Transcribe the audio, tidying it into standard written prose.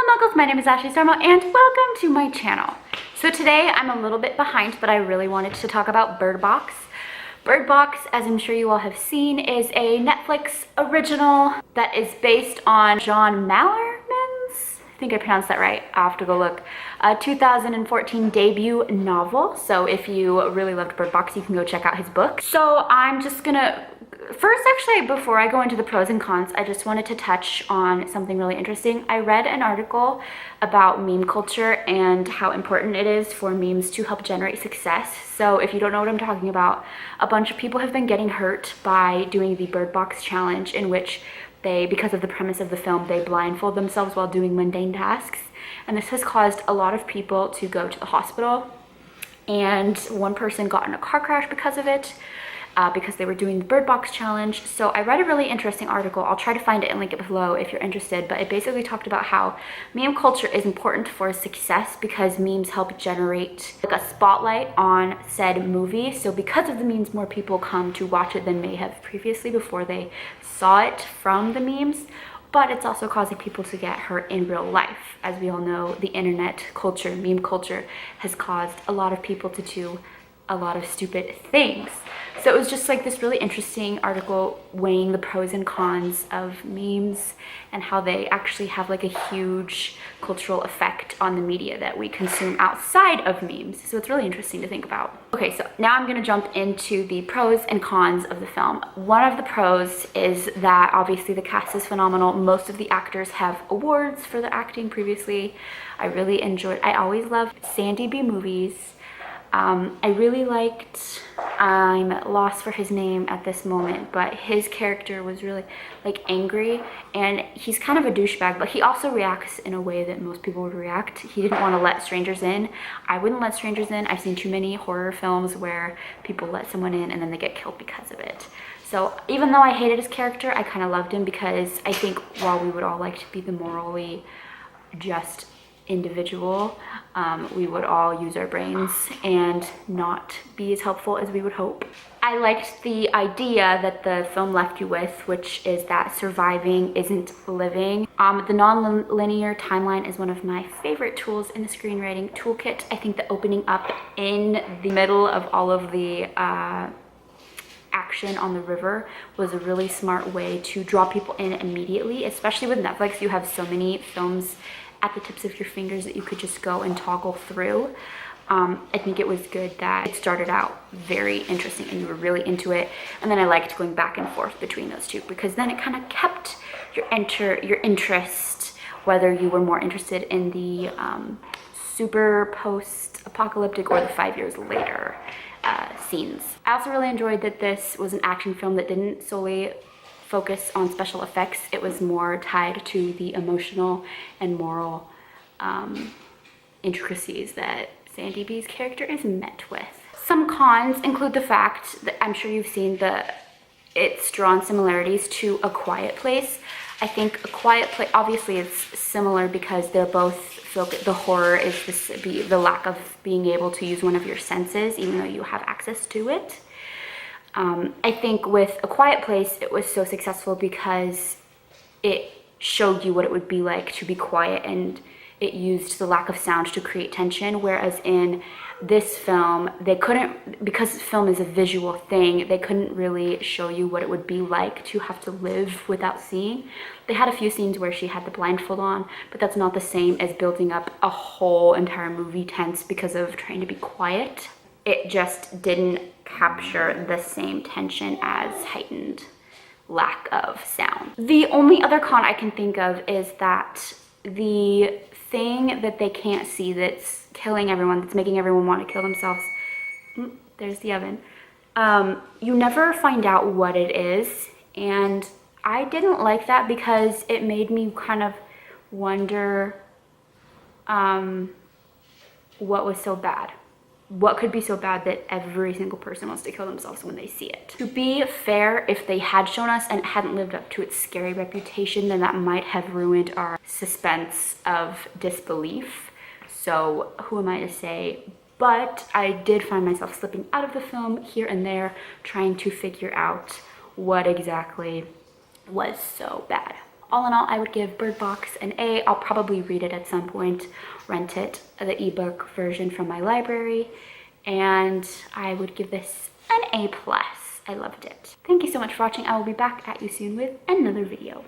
Hello Muggles, my name is Ashlee Stormo and welcome to my channel. So today I'm a little bit behind, but I really wanted to talk about Bird Box. Bird Box, as I'm sure you all have seen, is a Netflix original that is based on John Mallerman's, I think I pronounced that right, I'll have to go look, 2014 debut novel. So if you really loved Bird Box, you can go check out his book. So I'm just gonna first, actually, before I go into the pros and cons, I just wanted to touch on something really interesting. I read an article about meme culture and how important it is for memes to help generate success. So if you don't know what I'm talking about, a bunch of people have been getting hurt by doing the Bird Box challenge, in which they, because of the premise of the film, they blindfold themselves while doing mundane tasks. And this has caused a lot of people to go to the hospital. And one person got in a car crash because of it. Because they were doing the Bird Box challenge. So I read a really interesting article. I'll try to find it and link it below if you're interested, but it basically talked about how meme culture is important for success because memes help generate like a spotlight on said movie. So because of the memes, more people come to watch it than may have previously before they saw it from the memes. But it's also causing people to get hurt in real life. As we all know, the internet culture, meme culture, has caused a lot of people to do a lot of stupid things. So it was just like this really interesting article weighing the pros and cons of memes and how they actually have like a huge cultural effect on the media that we consume outside of memes. So it's really interesting to think about. Okay, so now I'm gonna jump into the pros and cons of the film. One of the pros is that obviously the cast is phenomenal. Most of the actors have awards for their acting previously. I always loved Sandy B movies. I really liked, I'm lost for his name at this moment, but his character was really like angry, and he's kind of a douchebag, but he also reacts in a way that most people would react. He didn't want to let strangers in. I wouldn't let strangers in. I've seen too many horror films where people let someone in and then they get killed because of it. So even though I hated his character, I kind of loved him because I think while we would all like to be the morally just individual, we would all use our brains and not be as helpful as we would hope. I liked the idea that the film left you with, which is that surviving isn't living. The non-linear timeline is one of my favorite tools in the screenwriting toolkit. I think the opening up in the middle of all of the action on the river was a really smart way to draw people in immediately, especially with Netflix. You have so many films at the tips of your fingers that you could just go and toggle through. I think it was good that it started out very interesting and you were really into it, and then I liked going back and forth between those two because then it kind of kept your interest, whether you were more interested in the super post-apocalyptic or the 5 years later scenes. I also really enjoyed that this was an action film that didn't solely focus on special effects. It was more tied to the emotional and moral intricacies that Sandy B's character is met with. Some cons include the fact that I'm sure you've seen it's drawn similarities to A Quiet Place. I think A Quiet Place, obviously it's similar because they're both, the horror is the lack of being able to use one of your senses even though you have access to it. I think with A Quiet Place, it was so successful because it showed you what it would be like to be quiet, and it used the lack of sound to create tension, whereas in this film, they couldn't, because film is a visual thing, they couldn't really show you what it would be like to have to live without seeing. They had a few scenes where she had the blindfold on, but that's not the same as building up a whole entire movie tense because of trying to be quiet. It just didn't capture the same tension as heightened lack of sound. The only other con I can think of is that the thing that they can't see that's killing everyone, that's making everyone want to kill themselves, there's the oven, you never find out what it is, and I didn't like that because it made me kind of wonder what was so bad. What could be so bad that every single person wants to kill themselves when they see it? To be fair, if they had shown us and it hadn't lived up to its scary reputation, then that might have ruined our suspense of disbelief. So who am I to say? But I did find myself slipping out of the film here and there, trying to figure out what exactly was so bad. all in all, I would give Bird Box an A. I'll probably read it at some point, rent it, the ebook version from my library, and I would give this an A+. I loved it. Thank you so much for watching. I will be back at you soon with another video.